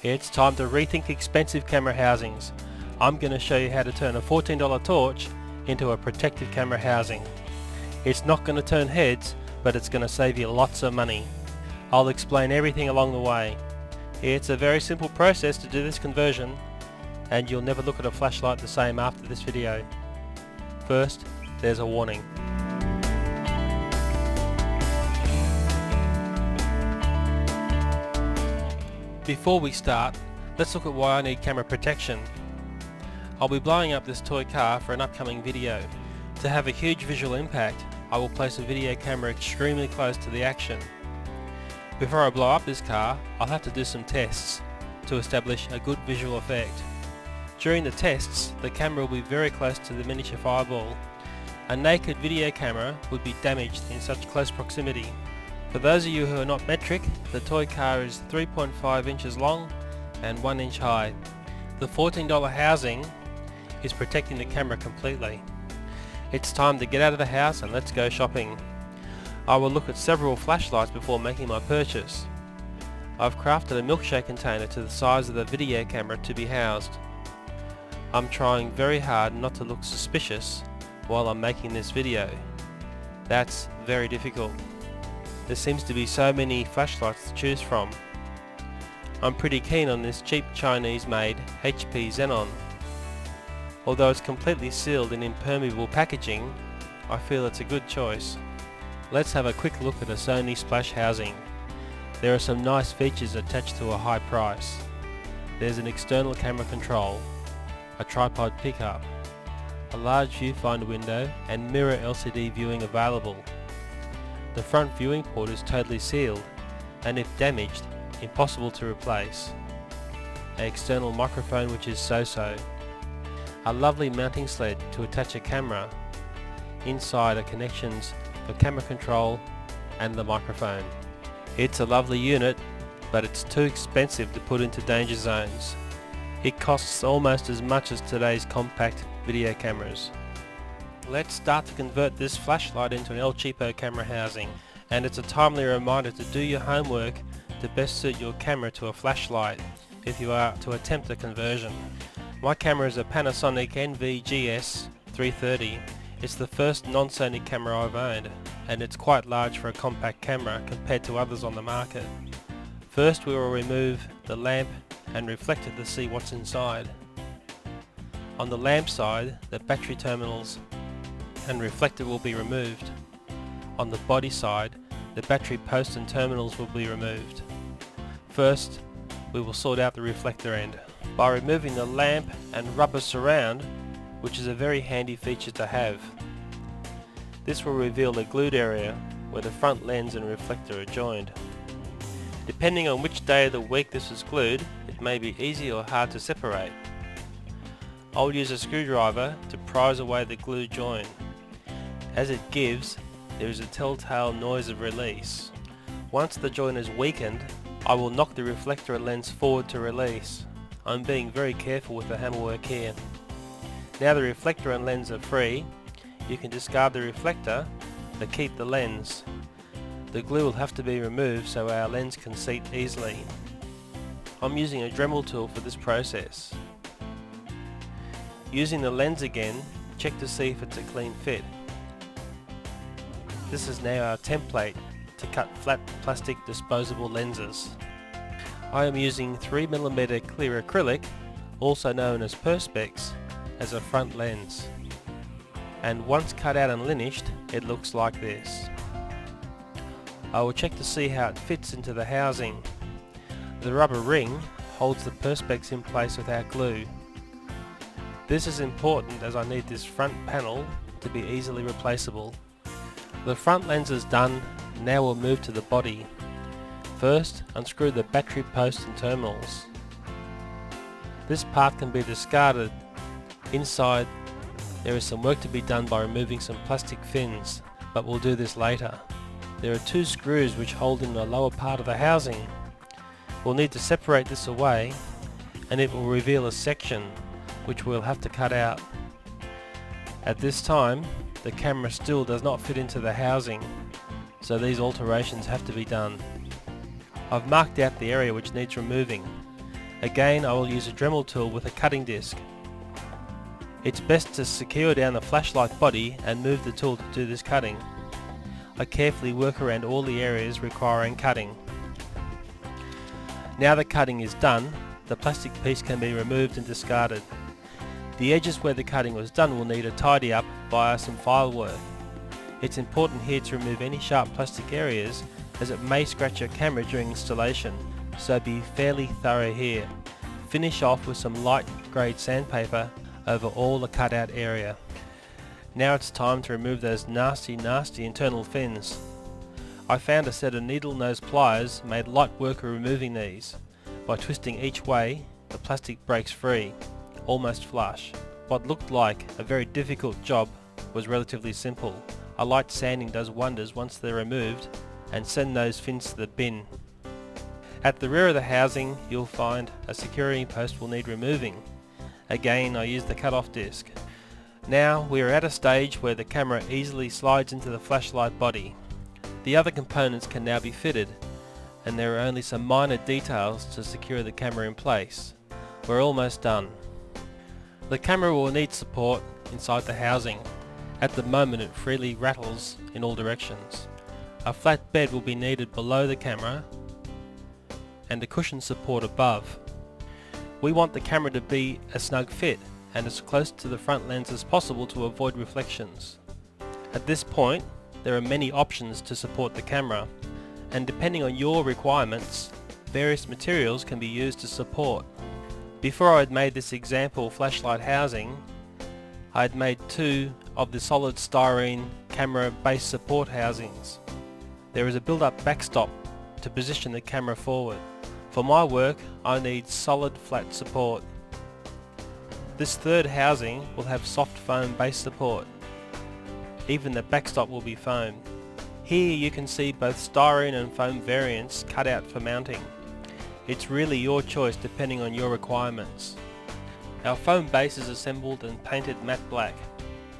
It's time to rethink expensive camera housings. I'm going to show you how to turn a $14 torch into a protective camera housing. It's not going to turn heads, but it's going to save you lots of money. I'll explain everything along the way. It's a very simple process to do this conversion, and you'll never look at a flashlight the same after this video. First, there's a warning. Before we start, let's look at why I need camera protection. I'll be blowing up this toy car for an upcoming video. To have a huge visual impact, I will place a video camera extremely close to the action. Before I blow up this car, I'll have to do some tests to establish a good visual effect. During the tests, the camera will be very close to the miniature fireball. A naked video camera would be damaged in such close proximity. For those of you who are not metric, the toy car is 3.5 inches long and 1 inch high. The $14 housing is protecting the camera completely. It's time to get out of the house and let's go shopping. I will look at several flashlights before making my purchase. I've crafted a milkshake container to the size of the video camera to be housed. I'm trying very hard not to look suspicious while I'm making this video. That's very difficult. There seems to be so many flashlights to choose from. I'm pretty keen on this cheap Chinese made HP Xenon. Although it's completely sealed in impermeable packaging, I feel it's a good choice. Let's have a quick look at a Sony Splash housing. There are some nice features attached to a high price. There's an external camera control, a tripod pickup, a large viewfinder window and mirror LCD viewing available. The front viewing port is totally sealed and if damaged, impossible to replace. An external microphone which is so-so. A lovely mounting sled to attach a camera. Inside are connections for camera control and the microphone. It's a lovely unit, but it's too expensive to put into danger zones. It costs almost as much as today's compact video cameras. Let's start to convert this flashlight into an El Cheapo camera housing, and it's a timely reminder to do your homework to best suit your camera to a flashlight if you are to attempt a conversion. My camera is a Panasonic NVGS 330. It's the first non-Sony camera I've owned, and it's quite large for a compact camera compared to others on the market. First we will remove the lamp and reflector to see what's inside. On the lamp side, the battery terminals and reflector will be removed. On the body side, the battery post and terminals will be removed. First, we will sort out the reflector end by removing the lamp and rubber surround, which is a very handy feature to have. This will reveal the glued area where the front lens and reflector are joined. Depending on which day of the week this is glued, it may be easy or hard to separate. I'll use a screwdriver to prise away the glue join. As it gives, there is a telltale noise of release. Once the joint is weakened, I will knock the reflector and lens forward to release. I'm being very careful with the hammerwork here. Now the reflector and lens are free, you can discard the reflector but keep the lens. The glue will have to be removed so our lens can seat easily. I'm using a Dremel tool for this process. Using the lens again, check to see if it's a clean fit. This is now our template to cut flat plastic disposable lenses. I am using 3mm clear acrylic, also known as Perspex, as a front lens. And once cut out and linished, it looks like this. I will check to see how it fits into the housing. The rubber ring holds the Perspex in place without glue. This is important as I need this front panel to be easily replaceable. The front lens is done, now we'll move to the body. First, unscrew the battery post and terminals. This part can be discarded. Inside, there is some work to be done by removing some plastic fins, but we'll do this later. There are two screws which hold in the lower part of the housing. We'll need to separate this away, and it will reveal a section which we'll have to cut out. At this time, the camera still does not fit into the housing, so these alterations have to be done. I've marked out the area which needs removing. Again, I will use a Dremel tool with a cutting disc. It's best to secure down the flashlight body and move the tool to do this cutting. I carefully work around all the areas requiring cutting. Now the cutting is done, the plastic piece can be removed and discarded. The edges where the cutting was done will need a tidy up via some file work. It's important here to remove any sharp plastic areas as it may scratch your camera during installation, so be fairly thorough here. Finish off with some light grade sandpaper over all the cutout area. Now it's time to remove those nasty internal fins. I found a set of needle nose pliers made light work of removing these. By twisting each way, the plastic breaks free, almost flush. What looked like a very difficult job was relatively simple. A light sanding does wonders once they're removed, and send those fins to the bin. At the rear of the housing you'll find a security post will need removing. Again, I use the cut-off disc. Now we are at a stage where the camera easily slides into the flashlight body. The other components can now be fitted, and there are only some minor details to secure the camera in place. We're almost done. The camera will need support inside the housing. At the moment it freely rattles in all directions. A flat bed will be needed below the camera and a cushion support above. We want the camera to be a snug fit and as close to the front lens as possible to avoid reflections. At this point there are many options to support the camera, and depending on your requirements various materials can be used to support. Before I had made this example flashlight housing, I had made two of the solid styrene camera base support housings. There is a build-up backstop to position the camera forward. For my work I need solid flat support. This third housing will have soft foam base support. Even the backstop will be foam. Here you can see both styrene and foam variants cut out for mounting. It's really your choice depending on your requirements. Our foam base is assembled and painted matte black.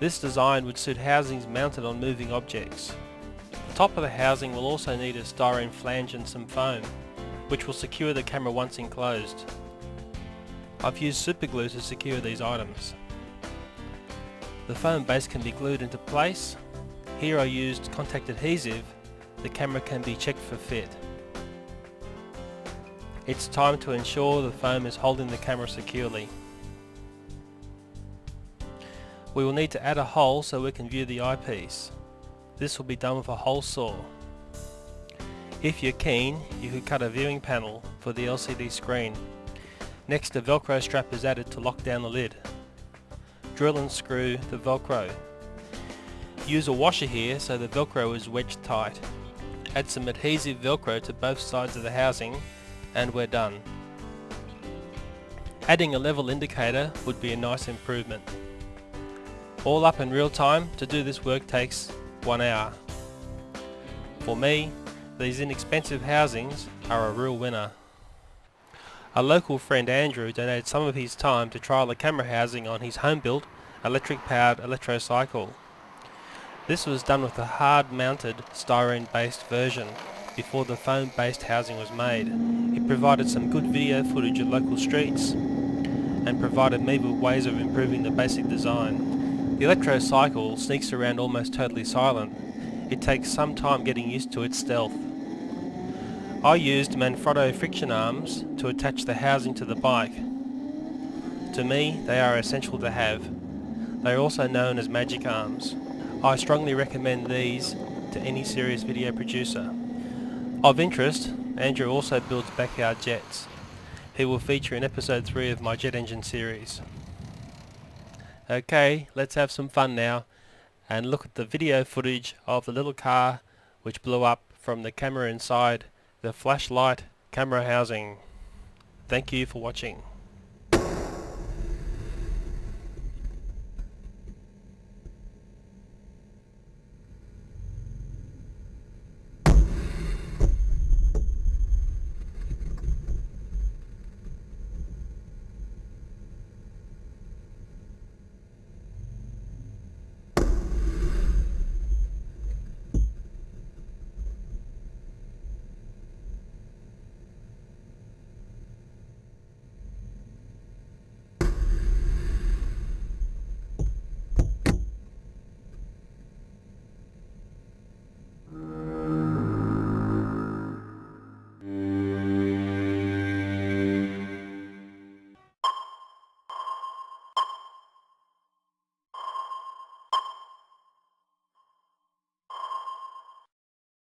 This design would suit housings mounted on moving objects. The top of the housing will also need a styrene flange and some foam, which will secure the camera once enclosed. I've used super glue to secure these items. The foam base can be glued into place. Here I used contact adhesive. The camera can be checked for fit. It's time to ensure the foam is holding the camera securely. We will need to add a hole so we can view the eyepiece. This will be done with a hole saw. If you're keen, you could cut a viewing panel for the LCD screen. Next, a Velcro strap is added to lock down the lid. Drill and screw the Velcro. Use a washer here so the Velcro is wedged tight. Add some adhesive Velcro to both sides of the housing and we're done. Adding a level indicator would be a nice improvement. All up in real time. To do this work takes 1 hour. For me, these inexpensive housings are a real winner. A local friend, Andrew, donated some of his time to trial the camera housing on his home-built electric-powered electrocycle. This was done with a hard-mounted styrene-based version before the foam-based housing was made. It provided some good video footage of local streets and provided me with ways of improving the basic design. The electrocycle sneaks around almost totally silent. It takes some time getting used to its stealth. I used Manfrotto friction arms to attach the housing to the bike. To me, they are essential to have. They are also known as magic arms. I strongly recommend these to any serious video producer. Of interest, Andrew also builds backyard jets. He will feature in episode 3 of my jet engine series. Okay, let's have some fun now and look at the video footage of the little car which blew up from the camera inside the flashlight camera housing. Thank you for watching.